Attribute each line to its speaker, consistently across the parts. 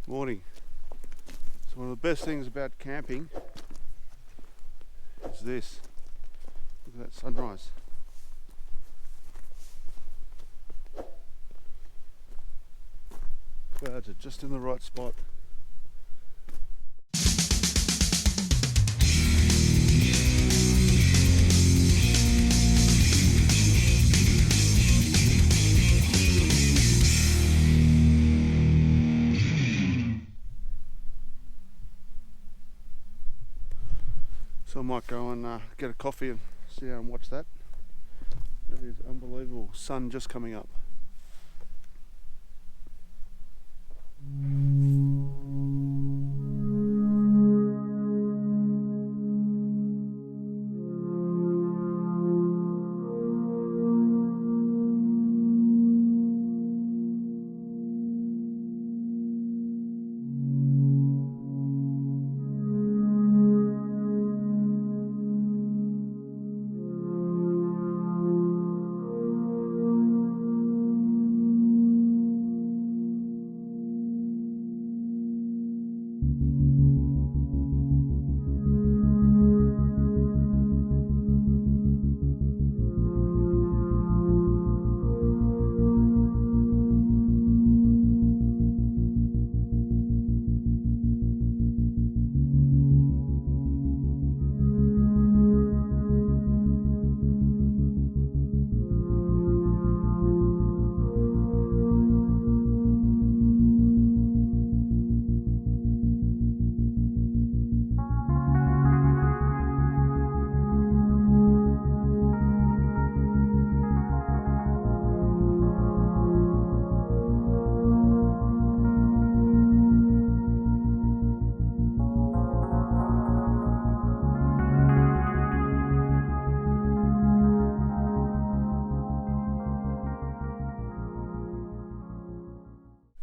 Speaker 1: Morning. So one of the best things about camping is this. Look at that sunrise. Clouds are just in the right spot. So I might go and get a coffee and sit down and watch that. That is unbelievable. Sun just coming up.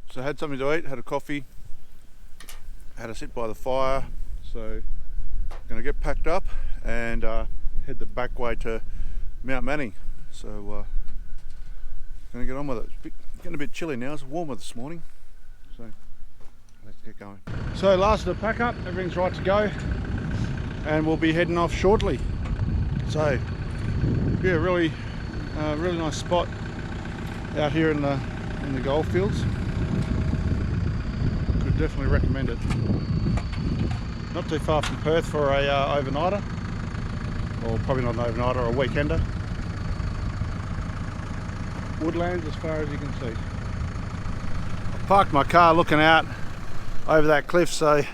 Speaker 1: So I had something to eat, had a coffee, had a sit by the fire. So I'm going to get packed up and head the back way to Mount Manning. So going to get on with it. It's getting a bit chilly now, it's warmer this morning. So let's get going. So last of the pack up, everything's right to go. And we'll be heading off shortly. So yeah, really nice spot out here in the gold fields. Could definitely recommend it. Not too far from Perth for a overnighter, or probably not an overnighter, a weekender. Woodlands as far as you can see. I parked my car looking out over that cliff, so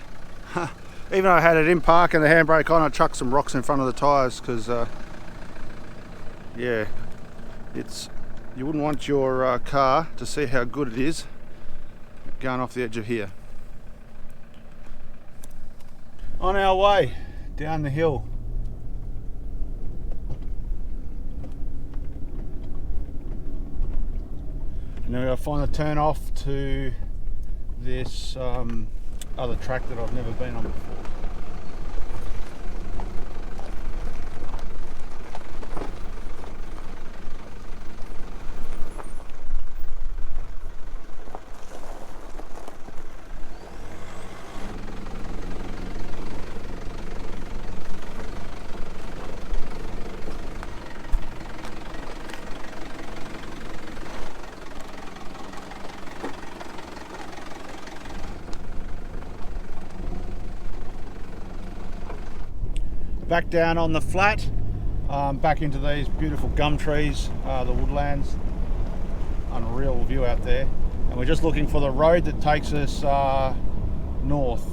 Speaker 1: even though I had it in park and the handbrake on, I chucked some rocks in front of the tyres because yeah, you wouldn't want your car to see how good it is going off the edge of here. On our way down the hill. And then we'll find the turn off to this other track that I've never been on before. Back down on the flat, back into these beautiful gum trees, the woodlands. Unreal view out there. And we're just looking for the road that takes us north.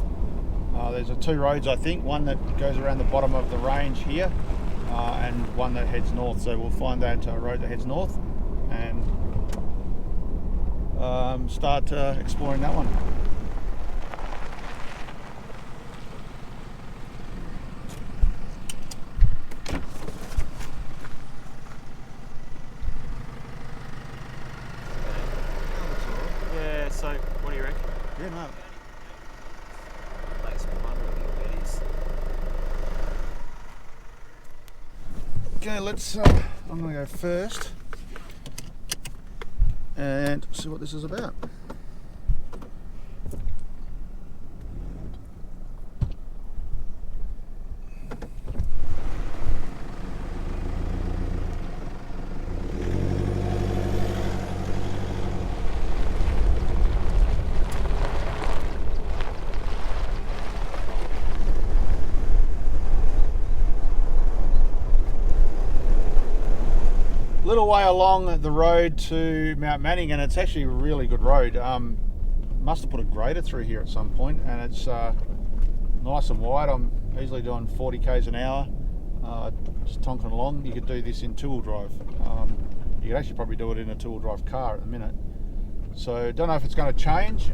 Speaker 1: There's two roads, I think, one that goes around the bottom of the range here and one that heads north. So we'll find that road that heads north and start exploring that one.
Speaker 2: So, what do you reckon?
Speaker 1: Yeah, no.
Speaker 2: Like some fun with your buddies.
Speaker 1: Okay, let's. I'm going to go first and see what this is about. little way along the road to Mount Manning, and it's actually a really good road. Must have put a grader through here at some point, and it's nice and wide. I'm easily doing 40 k's an hour, just tonking along. You could do this in two-wheel drive. You could actually probably do it in a two-wheel drive car at the minute. So don't know if it's going to change,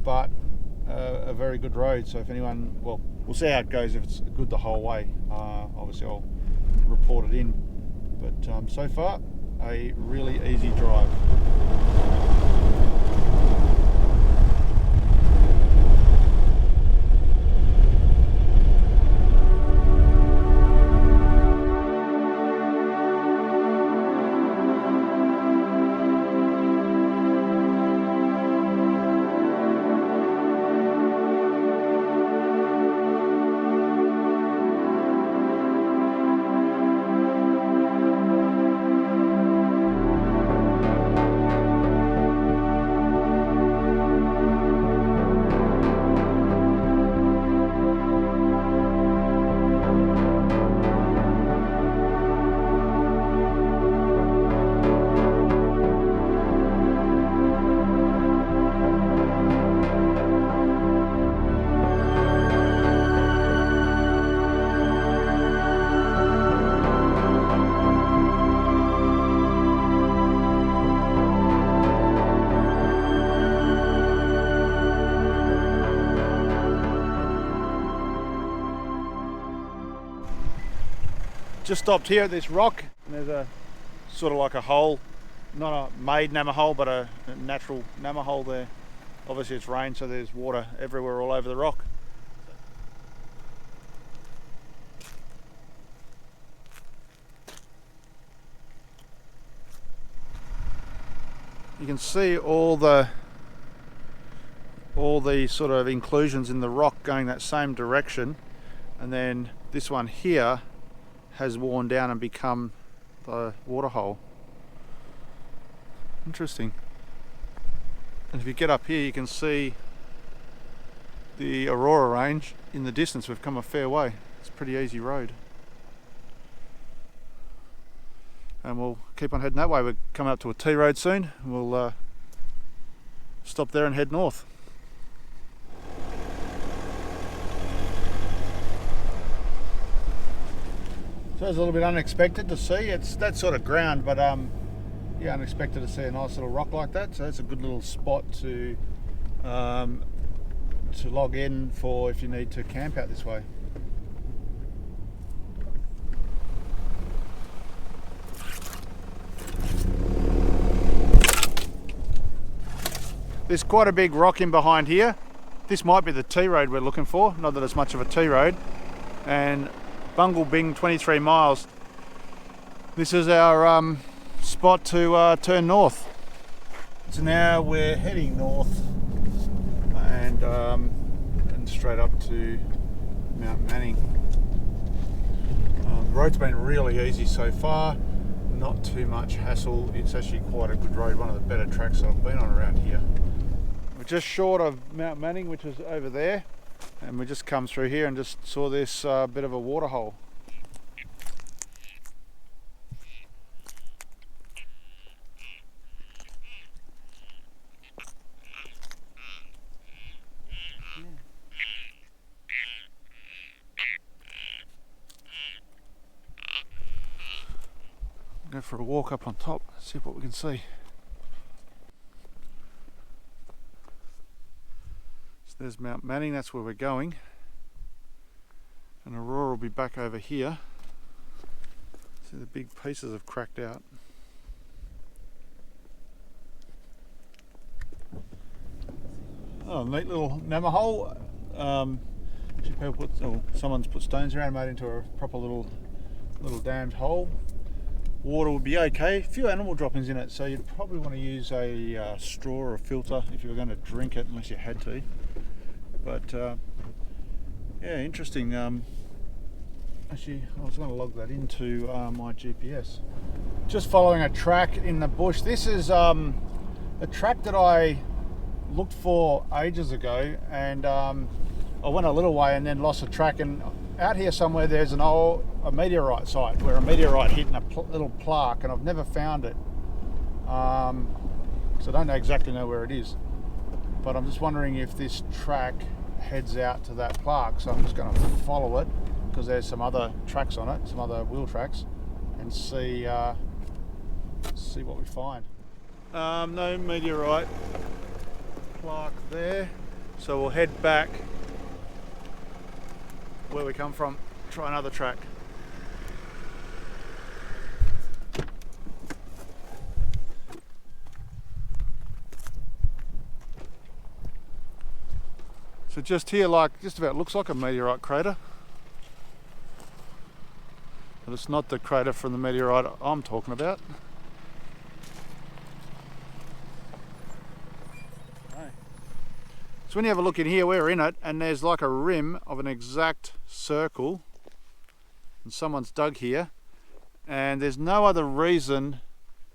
Speaker 1: but a very good road. So if anyone, well, we'll see how it goes. If it's good the whole way, obviously I'll report it in. But so far, a really easy drive. Just stopped here at this rock, and there's a sort of like a hole, not a made nammer hole, but a natural nammer hole there. Obviously it's rain, so there's water everywhere all over the rock. You can see all the sort of inclusions in the rock going that same direction, and then this one here has worn down and become the water hole. Interesting. And if you get up here, you can see the Aurora Range in the distance. We've come a fair way. It's a pretty easy road. And we'll keep on heading that way. We're coming up to a T road soon, and we'll stop there and head north. So it's a little bit unexpected to see. It's that sort of ground, but yeah, unexpected to see a nice little rock like that. So it's a good little spot to log in for if you need to camp out this way. There's quite a big rock in behind here. This might be the T road we're looking for. Not that it's much of a T road. And Bungle Bing, 23 miles. This is our spot to turn north. So now we're heading north and straight up to Mount Manning. The road's been really easy so far, not too much hassle. It's actually quite a good road, one of the better tracks I've been on around here. We're just short of Mount Manning, which is over there. And we just come through here and just saw this bit of a water hole. Go for a walk up on top, see what we can see. There's Mount Manning, that's where we're going. And Aurora will be back over here. See the big pieces have cracked out. Oh, neat little nammer hole. Someone's put stones around and made into a proper little dammed hole. Water would be okay. A few animal droppings in it, so you'd probably want to use a straw or a filter if you were going to drink it, unless you had to. But yeah, interesting. Actually, I was going to log that into my GPS. Just following a track in the bush. This is a track that I looked for ages ago, and I went a little way and then lost the track, and out here somewhere there's a meteorite site where a meteorite hit in a little plaque, and I've never found it. So I don't exactly know where it is, but I'm just wondering if this track heads out to that plaque. So I'm just going to follow it because there's some other tracks on it, some other wheel tracks, and see what we find. No meteorite plaque there, so we'll head back where we come from, try another track. So just here, like, just about looks like a meteorite crater, but it's not the crater from the meteorite I'm talking about. So when you have a look in here, we're in it, and there's like a rim of an exact circle, and someone's dug here, and there's no other reason,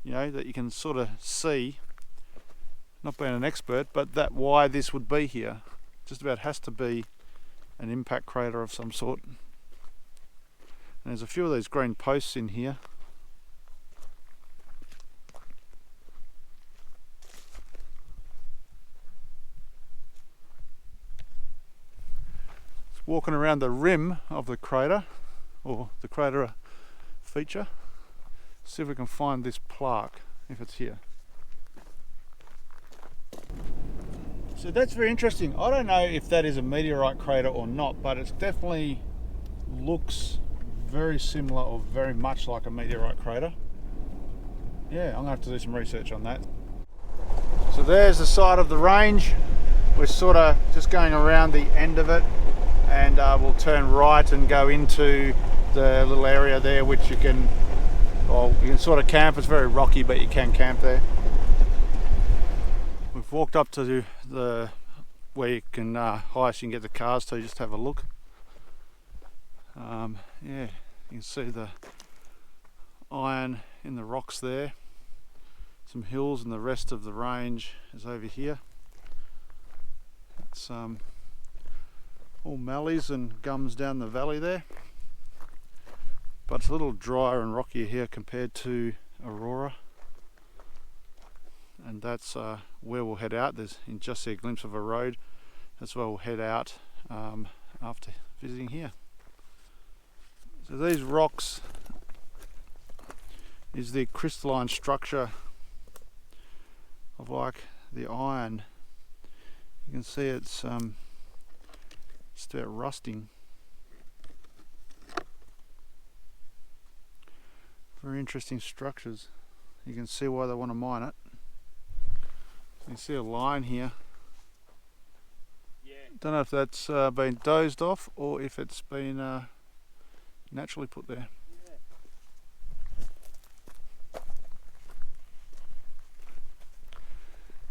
Speaker 1: you know, that you can sort of see, not being an expert, but that why this would be here. Just about has to be an impact crater of some sort. And there's a few of these green posts in here. Walking around the rim of the crater, or the crater feature, see if we can find this plaque, if it's here. So that's very interesting. I don't know if that is a meteorite crater or not, but it definitely looks very similar or very much like a meteorite crater. Yeah, I'm going to have to do some research on that. So there's the side of the range. We're sort of just going around the end of it, and we'll turn right and go into the little area there, which you can sort of camp. It's very rocky, but you can camp there. We've walked up to the where you can highest you can get the cars to, just have a look. Yeah, you can see the iron in the rocks there, some hills, and the rest of the range is over here. It's all mallees and gums down the valley there, but it's a little drier and rockier here compared to Aurora, and that's where we'll head out. There's, you can just see a glimpse of a road. That's where we'll head out after visiting here. So these rocks is the crystalline structure of like the iron. You can see it's just about rusting. Very interesting structures. You can see why they want to mine it. You can see a line here.
Speaker 2: Yeah.
Speaker 1: Don't know if that's been dozed off or if it's been naturally put there.
Speaker 2: Yeah.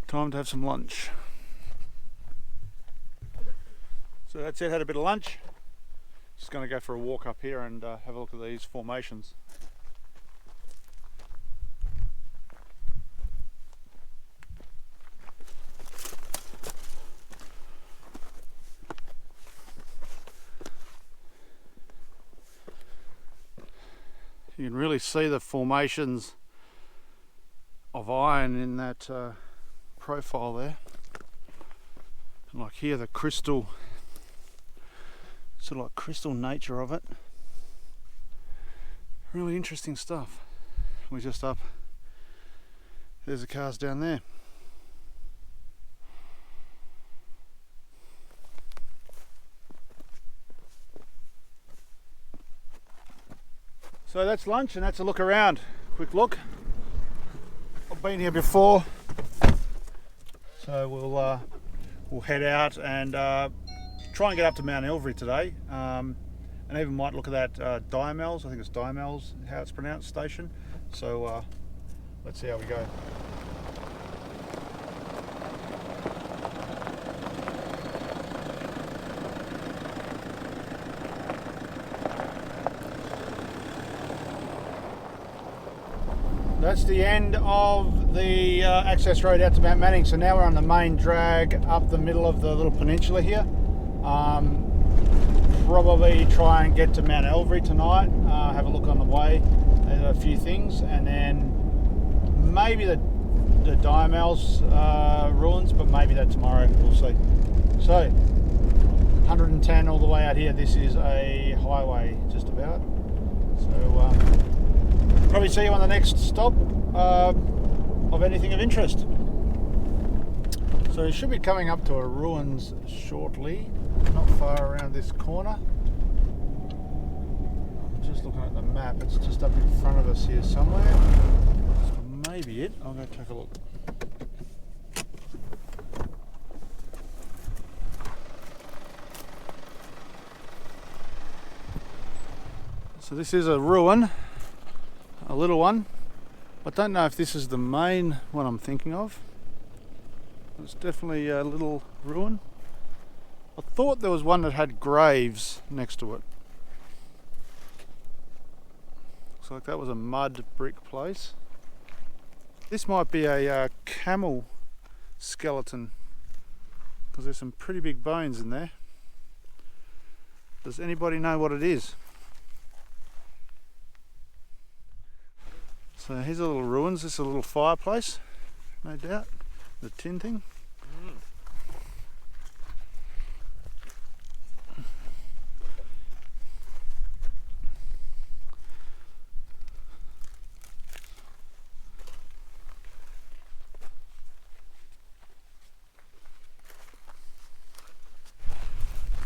Speaker 1: Time to have some lunch. So that's it, had a bit of lunch. Just going to go for a walk up here and have a look at these formations. You can really see the formations of iron in that profile there. And like here, the crystal, sort of like crystal nature of it. Really interesting stuff. We're just up. There's the cars down there. So that's lunch, and that's a look around. Quick look. I've been here before, so we'll head out and try and get up to Mt Elvire today, and even might look at that Diemals. I think it's Diemals, how it's pronounced, station. So let's see how we go. That's the end of the access road out to Mount Manning. So now we're on the main drag up the middle of the little peninsula here.
Speaker 3: probably try and get to Mt Elvire tonight, have a look on the way at a few things, and then maybe the Diemals ruins, but maybe that tomorrow, we'll see. So 110 all the way out here. This is a highway just about, so probably see you on the next stop of anything of interest. So you should be coming up to a ruins shortly, not far around this corner. I'm just looking at the map, it's just up in front of us here somewhere. So maybe it, I'll go take a look. So this is a ruin, a little one. I don't know if this is the main one I'm thinking of. It's definitely a little ruin. I thought there was one that had graves next to it. Looks like that was a mud brick place. This might be a camel skeleton, because there's some pretty big bones in there. Does anybody know what it is? So here's a little ruins. This is a little fireplace, no doubt. The tin thing.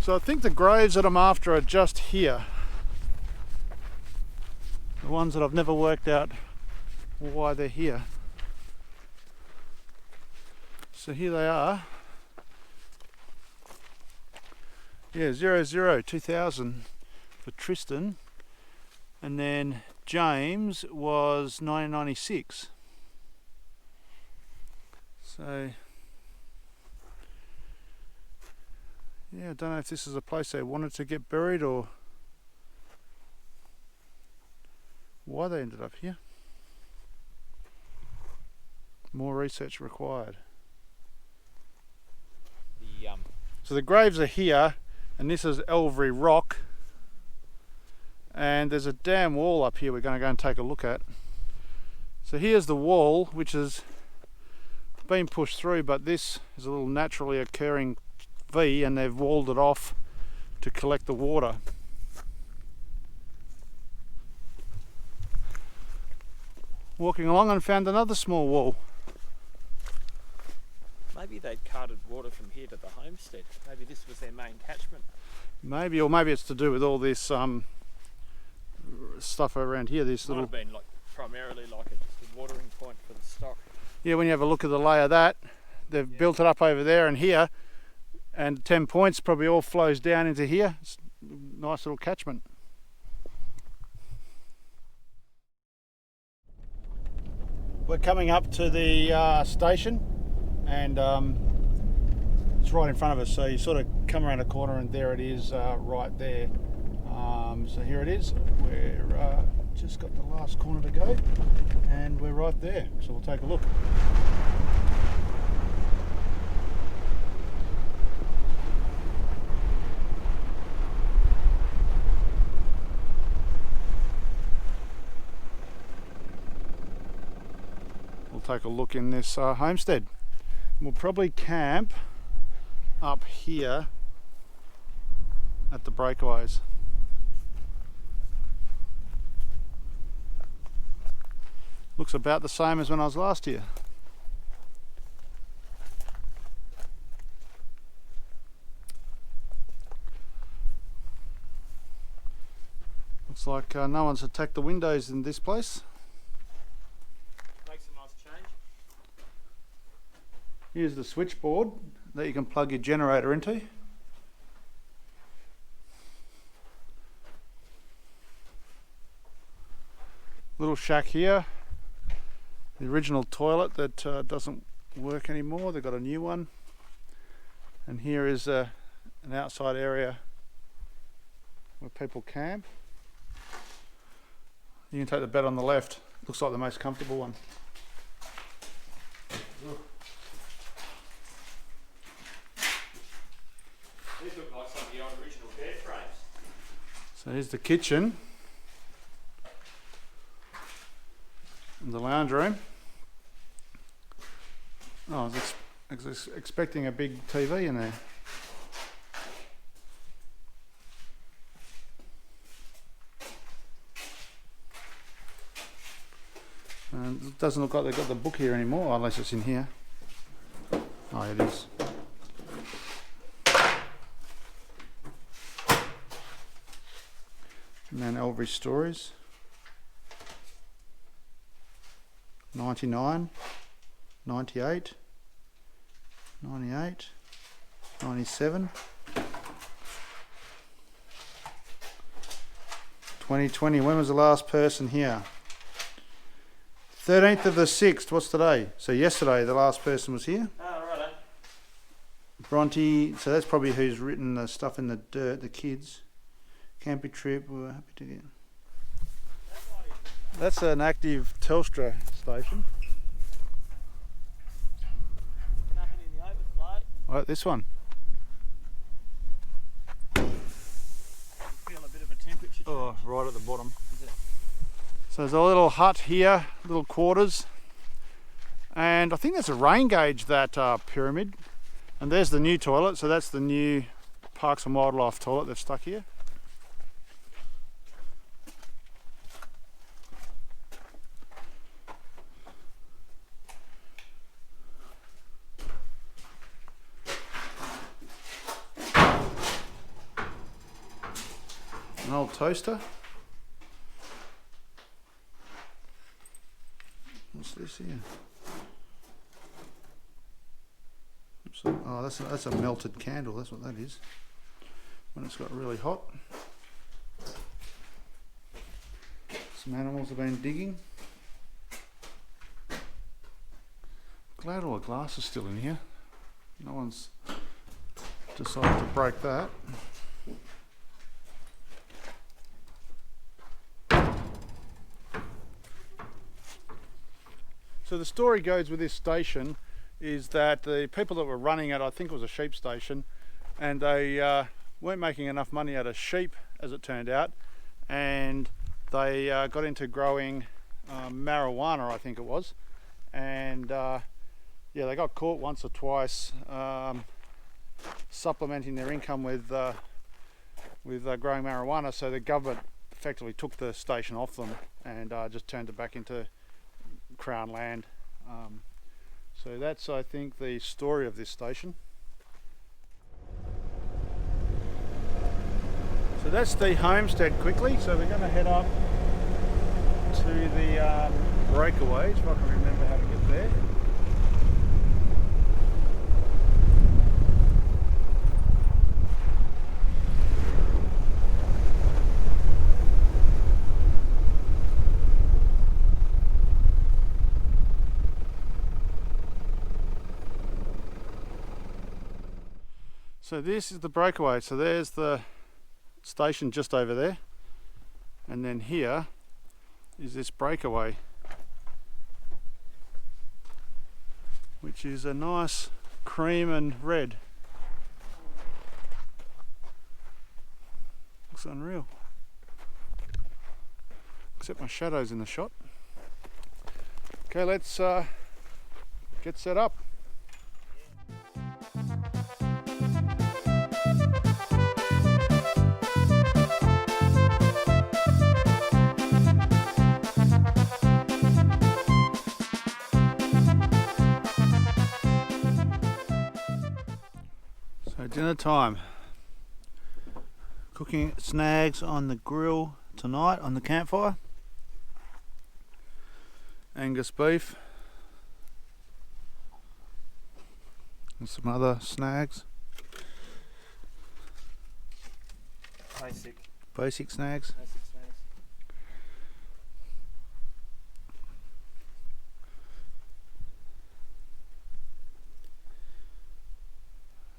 Speaker 3: So I think the graves that I'm after are just here. The ones that I've never worked out why they're here. So here they are. Yeah, 002000 for Tristan, and then James was 1996. So yeah, I don't know if this is a place they wanted to get buried or why they ended up here. More research required. So the graves are here, and this is Elvire Rock, and there's a dam wall up here we're going to go and take a look at. So here's the wall, which has been pushed through, but this is a little naturally occurring V, and they've walled it off to collect the water. Walking along and found another small wall.
Speaker 2: Maybe they'd carted water from here to the homestead. Maybe this was their main catchment.
Speaker 3: Maybe, or maybe it's to do with all this stuff around here. This
Speaker 2: Might
Speaker 3: little
Speaker 2: have been like primarily like just a watering point for the stock.
Speaker 3: Yeah, when you have a look at the lay of that, they've built it up over there and here, and 10 points probably all flows down into here. It's a nice little catchment. We're coming up to the station, and it's right in front of us, so you sort of come around a corner and there it is, right there. So here it is. We're just got the last corner to go, and we're right there, so we'll take a look. We'll take a look in this homestead. We'll probably camp up here at the breakaways. Looks about the same as when I was last here. Looks like no one's attacked the windows in this place.
Speaker 2: Makes a nice change.
Speaker 3: Here's the switchboard that you can plug your generator into. Little shack here. The original toilet that doesn't work anymore. They've got a new one. And here is an outside area where people camp. You can take the bed on the left. Looks like the most comfortable one.
Speaker 2: These look like some of the old original bed frames.
Speaker 3: So here's the kitchen and the lounge room. Oh, I was expecting a big TV in there. And it doesn't look like they've got the book here anymore, unless it's in here. Oh, it is. Mt Elvire stories. 99, 98, 98, 97, 2020. When was the last person here? 13th of the 6th. What's today? So yesterday the last person was here.
Speaker 2: Oh, righto.
Speaker 3: Bronte. So that's probably who's written the stuff in the dirt. The kids. Camping trip. We were happy to get. That's an active Telstra station.
Speaker 2: Nothing in the overflow.
Speaker 3: Right, this one.
Speaker 2: You feel a bit of a temperature change.
Speaker 3: Oh, right at the bottom.
Speaker 2: Is it?
Speaker 3: So there's a little hut here, little quarters, and I think there's a rain gauge, that pyramid. And there's the new toilet, so that's the new Parks and Wildlife toilet they've stuck here. An old toaster. What's this here? Oh, that's a melted candle. That's what that is. When it's got really hot. Some animals have been digging. Glad all the glass is still in here. No one's decided to break that. So the story goes with this station is that the people that were running it, I think it was a sheep station, and they weren't making enough money out of sheep, as it turned out, and they got into growing marijuana, I think it was, and yeah, they got caught once or twice supplementing their income with growing marijuana, so the government effectively took the station off them and just turned it back into Crown land. So that's, I think, the story of this station. So that's the homestead quickly. So we're going to head up to the breakaways, if I can remember how to get there. So this is the breakaway. So there's the station just over there, and then here is this breakaway, which is a nice cream and red. Looks unreal, except my shadow's in the shot. Okay, let's get set up. Dinner time. Cooking snags on the grill tonight on the campfire. Angus beef and some other snags. Basic snags.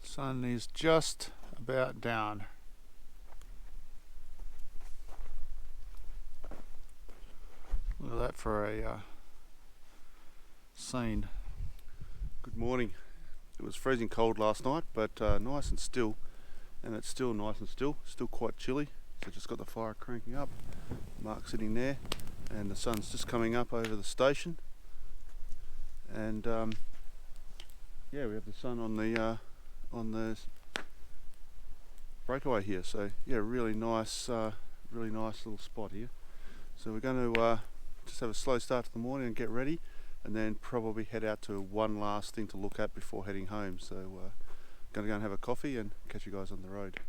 Speaker 3: Sun is just about down. Look at that for a scene.
Speaker 1: Good morning. It was freezing cold last night, but nice and still, and it's still nice and still quite chilly. So just got the fire cranking up, Mark sitting there, and the sun's just coming up over the station. And yeah, we have the sun on the breakaway here. So yeah, really nice little spot here. So we're going to just have a slow start to the morning and get ready, and then probably head out to one last thing to look at before heading home. So going to go and have a coffee and catch you guys on the road.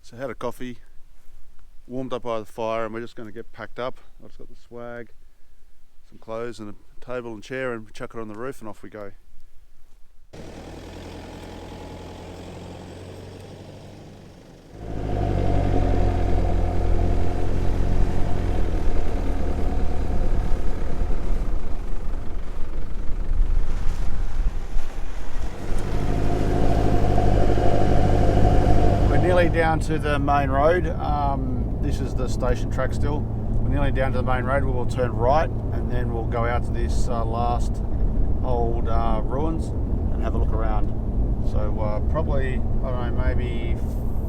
Speaker 1: So had a coffee, warmed up by the fire, and we're just going to get packed up. I've just got the swag, some clothes and a table and chair, and chuck it on the roof and off we go. Down to the main road. This is the station track still. We're nearly down to the main road. We will turn right and then we'll go out to this last old ruins and have a look around. So probably, I don't know, maybe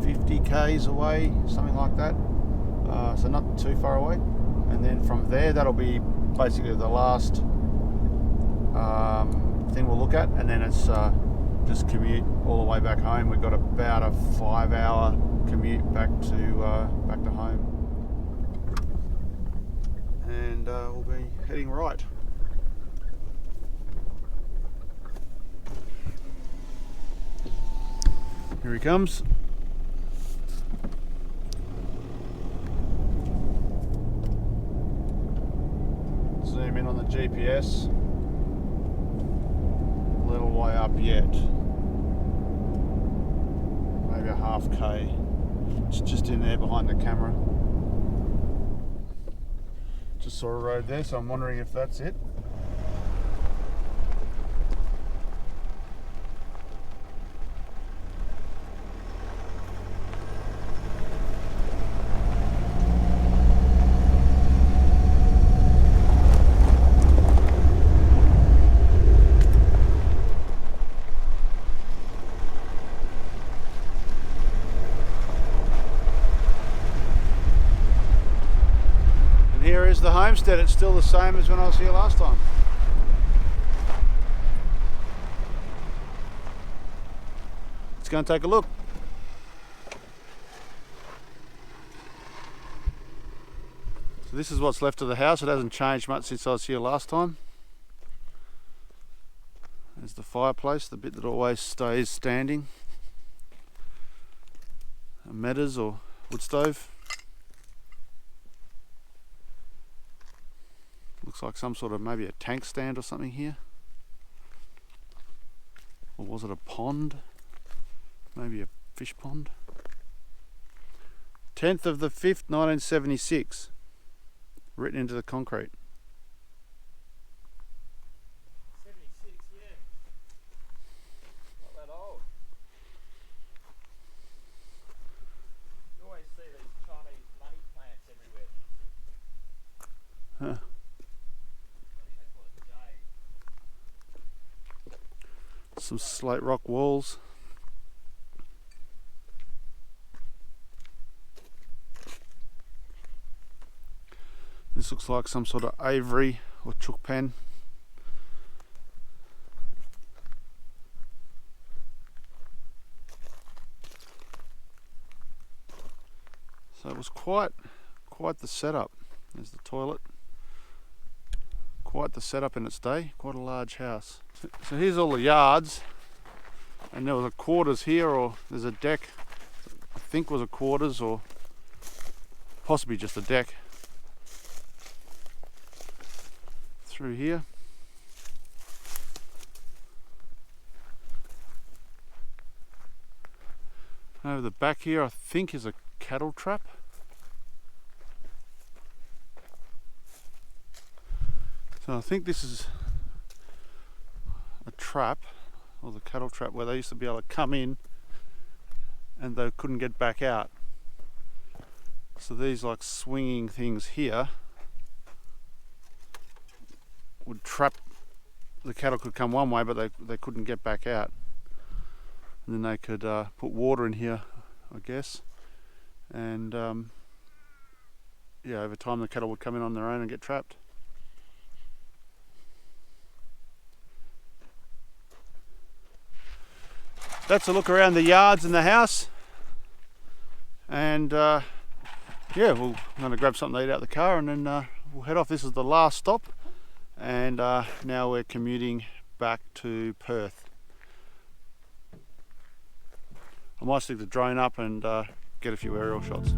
Speaker 1: 50 k's away, something like that. So not too far away. And then from there, that'll be basically the last thing we'll look at, and then it's just commute all the way back home. We've got about a 5-hour commute back to home, and we'll be heading right. Here he comes. Zoom in on the GPS. A little way up yet. Maybe a half K. It's just in there behind the camera. Just saw a road there, so I'm wondering if that's it. Here is the homestead. It's still the same as when I was here last time. Let's go and take a look. So this is what's left of the house. It hasn't changed much since I was here last time. There's the fireplace, the bit that always stays standing. A metas or wood stove. Looks like some sort of maybe a tank stand or something here. Or was it a pond? Maybe a fish pond. 10th of the 5th, 1976. Written into the concrete.
Speaker 2: 76, yeah. Not that old. You always see these Chinese money plants everywhere.
Speaker 1: Huh. Some slate rock walls. This looks like some sort of aviary or chook pen. was quite the setup. There's the toilet. Quite the setup in its day. Quite a large house. So here's all the yards, and there was a quarters here, or there's a deck. I think was a quarters, or possibly just a deck through here. Over the back here, I think, is a cattle trap. So I think this is a trap, or the cattle trap, where they used to be able to come in and they couldn't get back out. So these like swinging things here would trap, the cattle could come one way, but they couldn't get back out. And then they could put water in here, I guess, and yeah, over time the cattle would come in on their own and get trapped. That's a look around the yards and the house, and yeah, I'm going to grab something to eat out of the car, and then we'll head off. This is the last stop, and now we're commuting back to Perth. I might stick the drone up and get a few aerial shots.